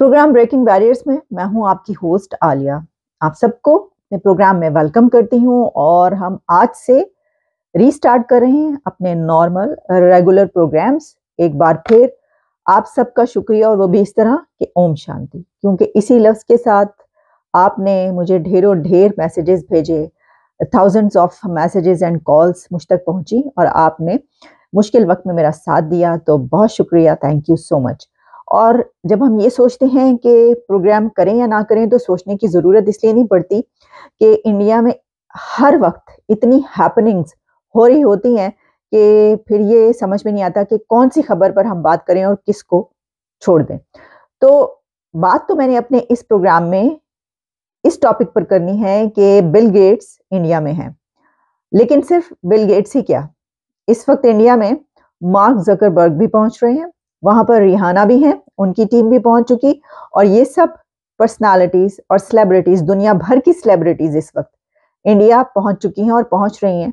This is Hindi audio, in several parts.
प्रोग्राम ब्रेकिंग बैरियर्स में मैं हूं आपकी होस्ट आलिया। आप सबको अपने प्रोग्राम में वेलकम करती हूं और हम आज से रीस्टार्ट कर रहे हैं अपने नॉर्मल रेगुलर प्रोग्राम्स। एक बार फिर आप सबका शुक्रिया और वो भी इस तरह कि ओम शांति, क्योंकि इसी लफ्ज़ के साथ आपने मुझे ढेरों ढेर मैसेजेस भेजे, thousands of messages and calls मुझ तक पहुंची और आपने मुश्किल वक्त में मेरा साथ दिया, तो बहुत शुक्रिया, थैंक यू सो मच। और जब हम ये सोचते हैं कि प्रोग्राम करें या ना करें, तो सोचने की ज़रूरत इसलिए नहीं पड़ती कि इंडिया में हर वक्त इतनी हैपनिंग्स हो रही होती हैं कि फिर ये समझ में नहीं आता कि कौन सी खबर पर हम बात करें और किसको छोड़ दें। तो बात तो मैंने अपने इस प्रोग्राम में इस टॉपिक पर करनी है कि बिल गेट्स इंडिया में हैं, लेकिन सिर्फ बिल गेट्स ही क्या, इस वक्त इंडिया में मार्क जकरबर्ग भी पहुंच रहे हैं, वहां पर रिहाना भी हैं, उनकी टीम भी पहुंच चुकी, और ये सब पर्सनालिटीज और सेलिब्रिटीज, दुनिया भर की सेलिब्रिटीज इस वक्त इंडिया पहुंच चुकी हैं और पहुंच रही हैं,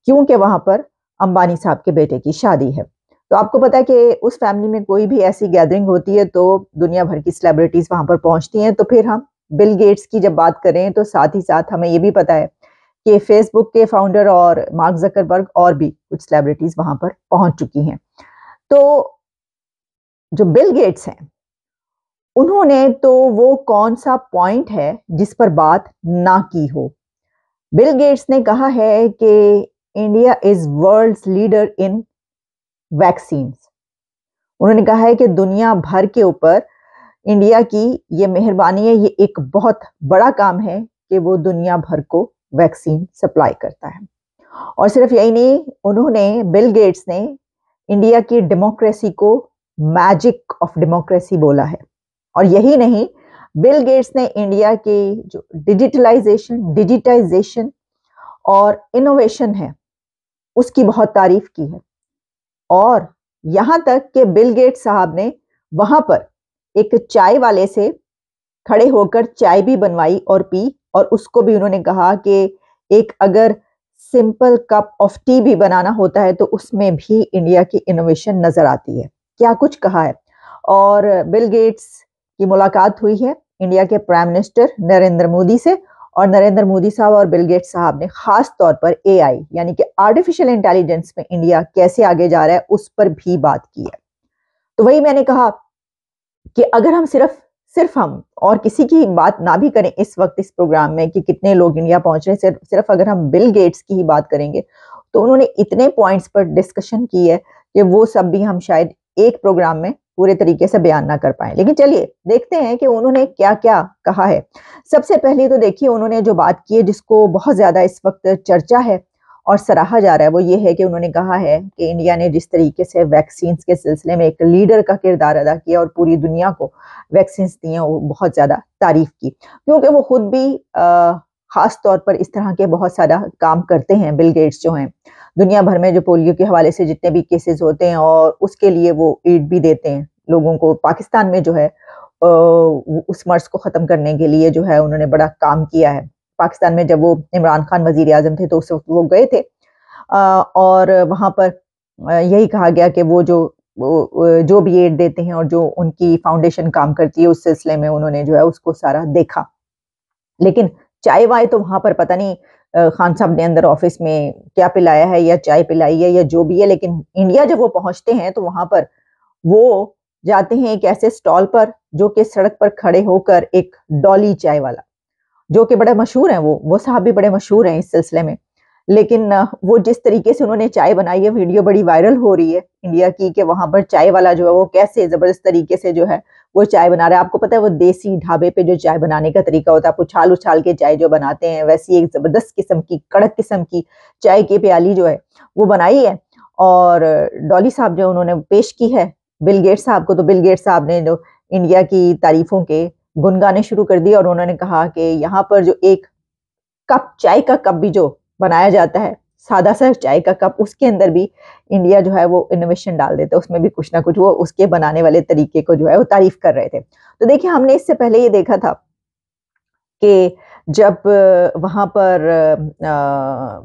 क्योंकि वहां पर अंबानी साहब के बेटे की शादी है। तो आपको पता है कि उस फैमिली में कोई भी ऐसी गैदरिंग होती है तो दुनिया भर की सेलिब्रिटीज वहां पर पहुंचती हैं। तो फिर हम बिल गेट्स की जब बात करें तो साथ ही साथ हमें ये भी पता है कि फेसबुक के फाउंडर और मार्क जकरबर्ग और भी कुछ सेलिब्रिटीज वहां पर पहुंच चुकी हैं। तो जो बिल गेट्स हैं, उन्होंने तो वो कौन सा पॉइंट है जिस पर बात ना की हो। बिल गेट्स ने कहा है कि India is world's leader in vaccines. उन्होंने कहा है कि दुनिया भर के ऊपर इंडिया की ये मेहरबानी है, ये एक बहुत बड़ा काम है कि वो दुनिया भर को वैक्सीन सप्लाई करता है। और सिर्फ यही नहीं, उन्होंने बिल गेट्स ने इंडिया की डेमोक्रेसी को मैजिक ऑफ डेमोक्रेसी बोला है। और यही नहीं, बिल गेट्स ने इंडिया की जो डिजिटाइजेशन और इनोवेशन है उसकी बहुत तारीफ की है। और यहां तक कि बिल गेट्स साहब ने वहां पर एक चाय वाले से खड़े होकर चाय भी बनवाई और पी, और उसको भी उन्होंने कहा कि एक अगर सिंपल कप ऑफ टी भी बनाना होता है तो उसमें भी इंडिया की इनोवेशन नजर आती है। क्या कुछ कहा है। और बिल गेट्स की मुलाकात हुई है इंडिया के प्राइम मिनिस्टर नरेंद्र मोदी से, और नरेंद्र मोदी साहब और बिल गेट्स साहब ने खास तौर पर एआई यानी कि आर्टिफिशियल इंटेलिजेंस में इंडिया कैसे आगे जा रहा है उस पर भी बात की है। तो वही मैंने कहा कि अगर हम सिर्फ हम और किसी की बात ना भी करें इस वक्त इस प्रोग्राम में कि कितने लोग इंडिया पहुंच रहे हैं, सिर्फ अगर हम बिल गेट्स की ही बात करेंगे तो उन्होंने इतने पॉइंट्स पर डिस्कशन की है कि वो सब भी हम शायद एक प्रोग्राम में पूरे तरीके से बयान ना कर पाए। लेकिन चलिए देखते हैं कि उन्होंने क्या क्या कहा है। सबसे पहले तो देखिए, उन्होंने जो बात की है जिसको बहुत ज्यादा इस वक्त चर्चा है और सराहा जा रहा है, वो ये है कि उन्होंने कहा है कि इंडिया ने जिस तरीके से वैक्सीन के सिलसिले में एक लीडर का किरदार अदा किया और पूरी दुनिया को वैक्सीन दी हैं, वो बहुत ज्यादा तारीफ की, क्योंकि वो खुद भी खास तौर पर इस तरह के बहुत सारा काम करते हैं। बिल गेट्स जो हैं, दुनिया भर में जो पोलियो के हवाले से जितने भी केसेस होते हैं और उसके लिए वो एड भी देते हैं लोगों को। पाकिस्तान में जो है उस मर्ज को खत्म करने के लिए जो है उन्होंने बड़ा काम किया है। पाकिस्तान में जब वो इमरान खान वजीर आजम थे तो उस वक्त वो गए थे और वहां पर यही कहा गया कि वो जो भी एड देते हैं और जो उनकी फाउंडेशन काम करती है उस सिलसिले में उन्होंने जो है उसको सारा देखा। लेकिन चाय वाय तो वहां पर पता नहीं खान साहब ने अंदर ऑफिस में क्या पिलाया है या चाय पिलाई है या जो भी है, लेकिन इंडिया जब वो पहुंचते हैं तो वहां पर वो जाते हैं एक ऐसे स्टॉल पर जो कि सड़क पर खड़े होकर एक डॉली चाय वाला, जो कि बड़े मशहूर हैं, वो साहब भी बड़े मशहूर हैं इस सिलसिले में। लेकिन वो जिस तरीके से उन्होंने चाय बनाई है, वीडियो बड़ी वायरल हो रही है इंडिया की, कि वहां पर चाय वाला जो है वो कैसे जबरदस्त तरीके से जो है वो चाय बना रहा है। आपको पता है वो देसी ढाबे पे जो चाय बनाने का तरीका होता है, आप उछाल उछाल के चाय जो बनाते हैं, वैसी एक जबरदस्त किस्म की कड़क किस्म की चाय की प्याली जो है वो बनाई है और डॉली साहब जो उन्होंने पेश की है बिल गेट्स साहब को। तो बिल गेट्स साहब ने जो इंडिया की तारीफों के गुनगाने शुरू कर दिए और उन्होंने कहा कि यहाँ पर जो एक कप चाय का कप भी जो बनाया जाता है, सादा सा चाय का कप, उसके अंदर भी इंडिया जो है वो इनोवेशन डाल देता है, उसमें भी कुछ ना कुछ वो उसके बनाने वाले तरीके को जो है वो तारीफ कर रहे थे। तो देखिए, हमने इससे पहले ये देखा था कि जब वहां पर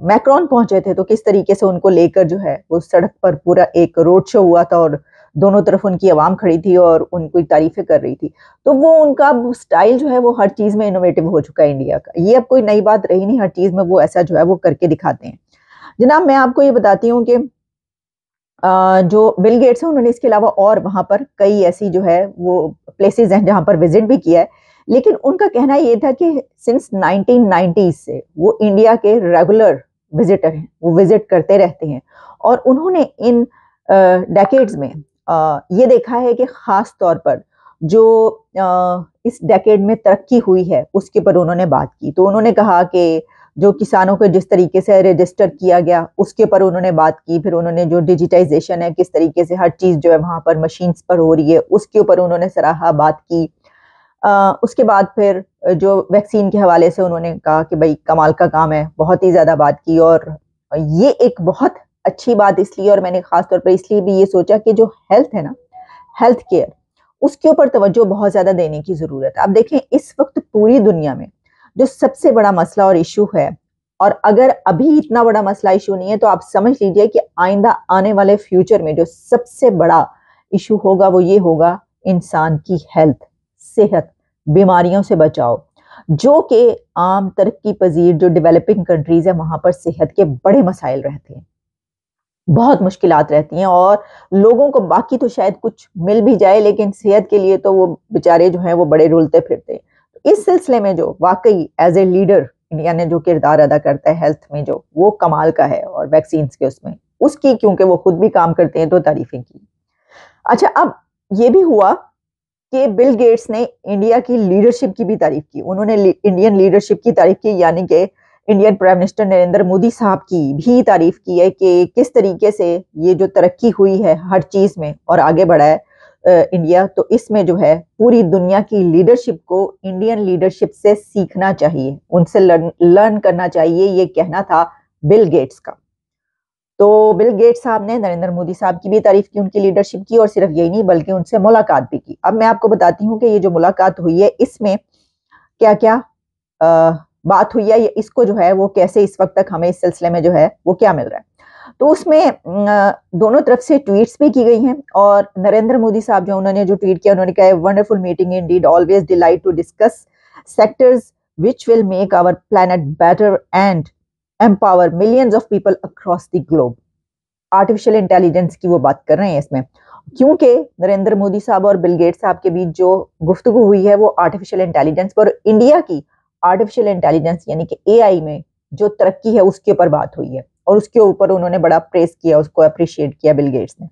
मैक्रोन पहुंचे थे तो किस तरीके से उनको लेकर जो है वो सड़क पर पूरा एक रोड शो हुआ था और दोनों तरफ उनकी आवाम खड़ी थी और उनकी तारीफें कर रही थी। तो वो उनका स्टाइल जो है वो हर चीज़ में इनोवेटिव हो चुका है इंडिया का। ये अब कोई नई बात रही नहीं, हर चीज़ में वो ऐसा जो है वो करके दिखाते हैं। जनाब मैं आपको ये बताती हूँ कि जो बिल गेट्स हैं उन्होंने इसके अलावा और वहाँ पर कई ऐसी जो है वो प्लेसेस हैं जहाँ पर विजिट भी किया है। लेकिन उनका कहना ये था कि सिंस 1990 से वो इंडिया के रेगुलर विजिटर हैं, वो विजिट करते रहते हैं। और उन्होंने इन डेकेड्स में ये देखा है कि ख़ास तौर पर जो इस डेकेड में तरक्की हुई है उसके ऊपर उन्होंने बात की। तो उन्होंने कहा कि जो किसानों को जिस तरीके से रजिस्टर किया गया उसके ऊपर उन्होंने बात की। फिर उन्होंने जो डिजिटाइजेशन है, किस तरीके से हर चीज़ जो है वहाँ पर मशीन्स पर हो रही है, उसके ऊपर उन्होंने सराहा बात की। उसके बाद फिर जो वैक्सीन के हवाले से उन्होंने कहा कि भाई कमाल का काम है, बहुत ही ज़्यादा बात की। और ये एक बहुत अच्छी बात इसलिए, और मैंने ख़ास तौर पर इसलिए भी ये सोचा कि जो हेल्थ है ना, हेल्थ केयर, उसके ऊपर तवज्जो बहुत ज़्यादा देने की ज़रूरत है। आप देखें इस वक्त पूरी दुनिया में जो सबसे बड़ा मसला और इशू है, और अगर अभी इतना बड़ा मसला इशू नहीं है तो आप समझ लीजिए कि आइंदा आने वाले फ्यूचर में जो सबसे बड़ा इशू होगा वो ये होगा इंसान की हेल्थ, सेहत, बीमारियों से बचाव। जो कि आम तरक्की पजीर जो डेवलपिंग कंट्रीज है वहां पर सेहत के बड़े मसाइल रहते हैं, बहुत मुश्किलात रहती हैं। और लोगों को बाकी तो शायद कुछ मिल भी जाए, लेकिन सेहत के लिए तो वो बेचारे जो हैं वो बड़े रुलते फिरते हैं। तो इस सिलसिले में जो वाकई एज ए लीडर इंडिया ने जो किरदार अदा करता है हेल्थ में, जो वो कमाल का है, और वैक्सीन के उसमें उसकी, क्योंकि वो खुद भी काम करते हैं तो तारीफें की। अच्छा, अब ये भी हुआ कि बिल गेट्स ने इंडिया की लीडरशिप की भी तारीफ की। उन्होंने इंडियन लीडरशिप की तारीफ की, यानी कि Indian prime minister Narendra Modi साहब की भी तारीफ की है कि किस तरीके से ये जो तरक्की हुई है हर चीज में और आगे बढ़ा है इंडिया। तो इसमें जो है पूरी दुनिया की लीडरशिप को इंडियन लीडरशिप से सीखना चाहिए, उनसे लर्न करना चाहिए, ये कहना था बिल गेट्स का। तो बिल गेट्स साहब ने नरेंद्र मोदी साहब की भी तारीफ की, उनकी लीडरशिप की, और सिर्फ यही नहीं बल्कि उनसे मुलाकात भी की। अब मैं आपको बताती हूँ कि ये जो मुलाकात हुई है इसमें क्या क्या बात हुई है, इसको जो है वो कैसे इस वक्त तक हमें इस सिलसिले में जो है वो क्या मिल रहा है। तो उसमें दोनों तरफ से ट्वीट्स भी की गई हैं। और नरेंद्र मोदी साहब जो उन्होंने जो ट्वीट किया, उन्होंने कहा wonderful meeting indeed, always delight to discuss sectors which will make our planet better and empower millions of people across the globe. Artificial intelligence की वो बात कर रहे हैं इसमें, क्योंकि नरेंद्र मोदी साहब और बिल गेट्स साहब के बीच जो गुफ्तगू हुई है वो आर्टिफिशियल इंटेलिजेंस पर, इंडिया की आर्टिफिशियल इंटेलिजेंस यानी कि एआई में जो तरक्की है उसके ऊपर बात हुई है। और उसके ऊपर उन्होंने बड़ा प्रेस किया, उसको अप्रिशिएट किया बिल गेट्स ने।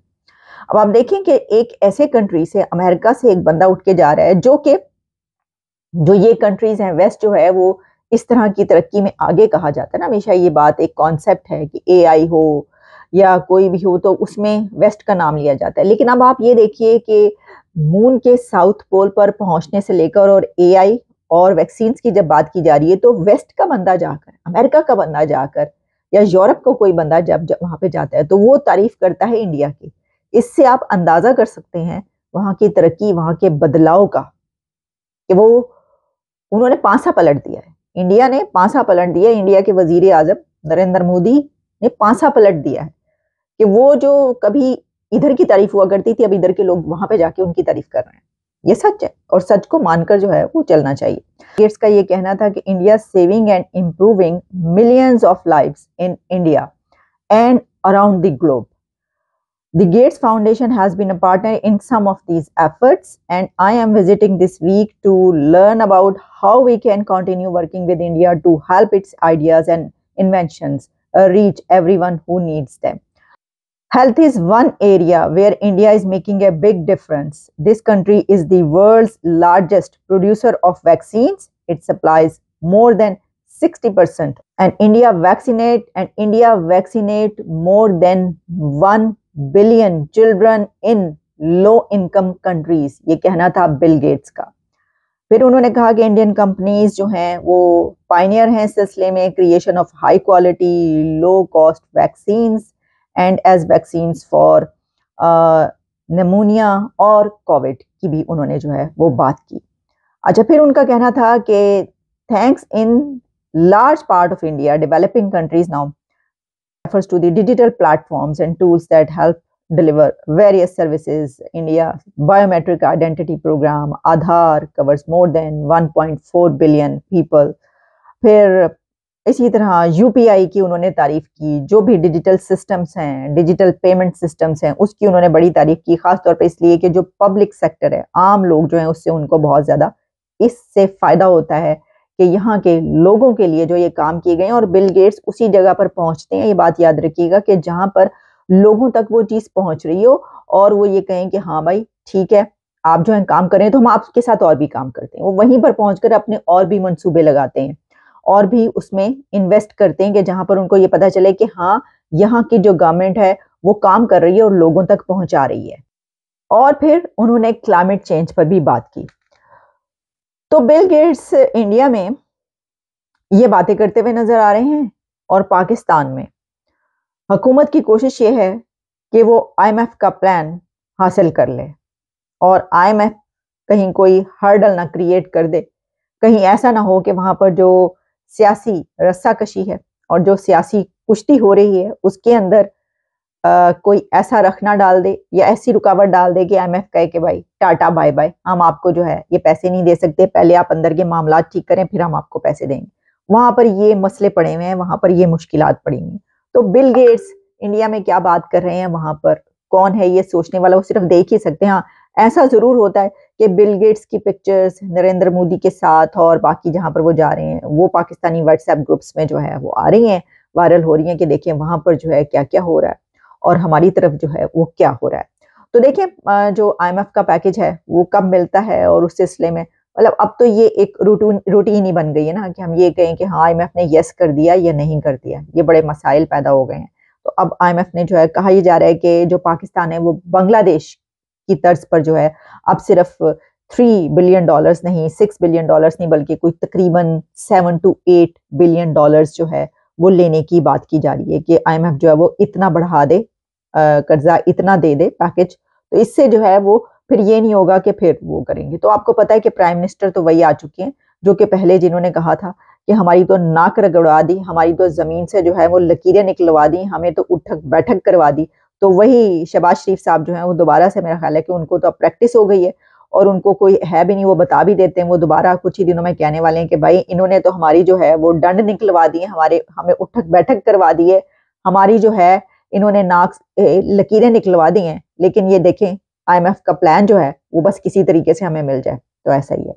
अब आप देखें कि एक ऐसे कंट्री से, अमेरिका से एक बंदा उठ के जा रहा है, जो ये कंट्रीज हैं, वेस्ट जो है वो इस तरह की तरक्की में आगे कहा जाता है ना, हमेशा ये बात एक कॉन्सेप्ट है कि एआई हो या कोई भी हो तो उसमें वेस्ट का नाम लिया जाता है। लेकिन अब आप ये देखिए कि मून के साउथ पोल पर पहुंचने से लेकर और एआई और वैक्सीन की जब बात की जा रही है तो वेस्ट का बंदा जाकर, अमेरिका का बंदा जाकर, या यूरोप का कोई बंदा जब वहां पे जाता है तो वो तारीफ करता है इंडिया की। इससे आप अंदाजा कर सकते हैं वहां की तरक्की, वहां के बदलाव का, कि वो उन्होंने पांसा पलट दिया है। इंडिया ने पांसा पलट दिया, इंडिया के वजीर आजम नरेंद्र मोदी ने पांसा पलट दिया है कि वो जो कभी इधर की तारीफ हुआ करती थी, अब इधर के लोग वहां पे जाके उनकी तारीफ कर रहे हैं। ये सच है और सच को मानकर जो है वो चलना चाहिए। गेट्स का ये कहना था कि India saving and improving millions of lives in India and around the globe. The Gates Foundation has been a partner in some of these efforts, and I am visiting this week to learn about how we can continue working with India to help its ideas and inventions reach everyone who needs them. Health is one area where India is making a big difference. This country is the world's largest producer of vaccines. It supplies more than 60%, and India vaccinate more than 1 billion children in low income countries. ये कहना था बिल गेट्स का। फिर उन्होंने कहा कि इंडियन कंपनीज जो हैं वो पायनियर हैं सिलसिले में creation of high quality low cost vaccines and age vaccines for pneumonia और कोविड की भी उन्होंने जो है वो बात की। अच्छा, फिर उनका कहना था कि thanks in large part of India, developing countries now refers to the digital platforms and tools that help deliver various services. India biometric identity program Aadhaar covers more than 1.4 billion people. फिर इसी तरह यूपीआई की उन्होंने तारीफ की, जो भी डिजिटल सिस्टम्स हैं, डिजिटल पेमेंट सिस्टम्स हैं, उसकी उन्होंने बड़ी तारीफ की, खासतौर पे इसलिए कि जो पब्लिक सेक्टर है, आम लोग जो हैं, उससे उनको बहुत ज़्यादा इससे फ़ायदा होता है कि यहाँ के लोगों के लिए जो ये काम किए गए हैं। और बिल गेट्स उसी जगह पर पहुँचते हैं, ये बात याद रखिएगा, कि जहाँ पर लोगों तक वो चीज़ पहुँच रही हो और वो ये कहें कि हाँ भाई ठीक है, आप जो है काम करें तो हम आपके साथ और भी काम करते हैं। वो वहीं पर पहुँचकर अपने और भी मंसूबे लगाते हैं और भी उसमें इन्वेस्ट करते हैं कि जहाँ पर उनको ये पता चले कि हाँ, यहाँ की जो गवर्नमेंट है वो काम कर रही है और लोगों तक पहुँचा रही है। और फिर उन्होंने क्लाइमेट चेंज पर भी बात की। तो बिल गेट्स इंडिया में ये बातें करते हुए नजर आ रहे हैं और पाकिस्तान में हुकूमत की कोशिश ये है कि वो आईएमएफ का प्लान हासिल कर ले और आईएमएफ कहीं कोई हर्डल ना क्रिएट कर दे, कहीं ऐसा ना हो कि वहां पर जो सियासी रस्साकशी है और जो सियासी कुश्ती हो रही है उसके अंदर कोई ऐसा रखना डाल दे या ऐसी रुकावट डाल दे कि आईएमएफ कहे कि भाई टाटा बाय बाय, हम आपको जो है ये पैसे नहीं दे सकते, पहले आप अंदर के मामला ठीक करें फिर हम आपको पैसे देंगे। वहां पर ये मसले पड़े हुए हैं, वहां पर ये मुश्किलात पड़ी हुई हैं। तो बिल गेट्स इंडिया में क्या बात कर रहे हैं, वहां पर कौन है ये सोचने वाला, वो सिर्फ देख ही सकते हैं। हाँ, ऐसा जरूर होता है कि बिल गेट्स की पिक्चर्स नरेंद्र मोदी के साथ और बाकी जहां पर वो जा रहे हैं वो पाकिस्तानी व्हाट्सएप ग्रुप्स में जो है वो आ रही हैं, वायरल हो रही हैं कि देखिए वहां पर जो है क्या क्या हो रहा है और हमारी तरफ जो है वो क्या हो रहा है। तो देखिए जो आईएमएफ का पैकेज है वो कब मिलता है और उस सिलसिले में मतलब अब तो ये एक रूटीन ही बन गई है ना कि हम ये कहें कि हाँ आईएमएफ ने यस कर दिया या नहीं कर दिया, ये बड़े मसाइल पैदा हो गए हैं। तो अब आईएमएफ ने जो है कहा ही जा रहा है कि जो पाकिस्तान है वो बांग्लादेश की तर्ज पर जो है अब सिर्फ $3 बिलियन नहीं, $6 बिलियन नहीं, बल्कि कोई तकरीबन 7 to 8 बिलियन जो है वो लेने की बात की जा रही है कि आईएमएफ जो है वो इतना बढ़ा दे, कर्जा इतना दे दे पैकेज, तो इससे जो है वो फिर ये नहीं होगा कि फिर वो करेंगे। तो आपको पता है कि प्राइम मिनिस्टर तो वही आ चुके हैं जो कि पहले जिन्होंने कहा था कि हमारी तो नाक रगड़वा दी, हमारी तो जमीन से जो है वो लकीरें निकलवा दी, हमें तो उठक बैठक करवा दी। तो वही शहबाज शरीफ साहब जो है वो दोबारा से, मेरा ख्याल है कि उनको तो अब प्रैक्टिस हो गई है और उनको कोई है भी नहीं, वो बता भी देते हैं, वो दोबारा कुछ ही दिनों में कहने वाले हैं कि भाई इन्होंने तो हमारी जो है वो डंड निकलवा दी है, हमें उठक बैठक करवा दी है, हमारी जो है इन्होंने नाक लकीरें निकलवा दी हैं, लेकिन ये देखें आईएमएफ का प्लान जो है वो बस किसी तरीके से हमें मिल जाए। तो ऐसा ही है।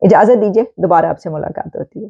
इजाजत दीजिए, दोबारा आपसे मुलाकात होती है।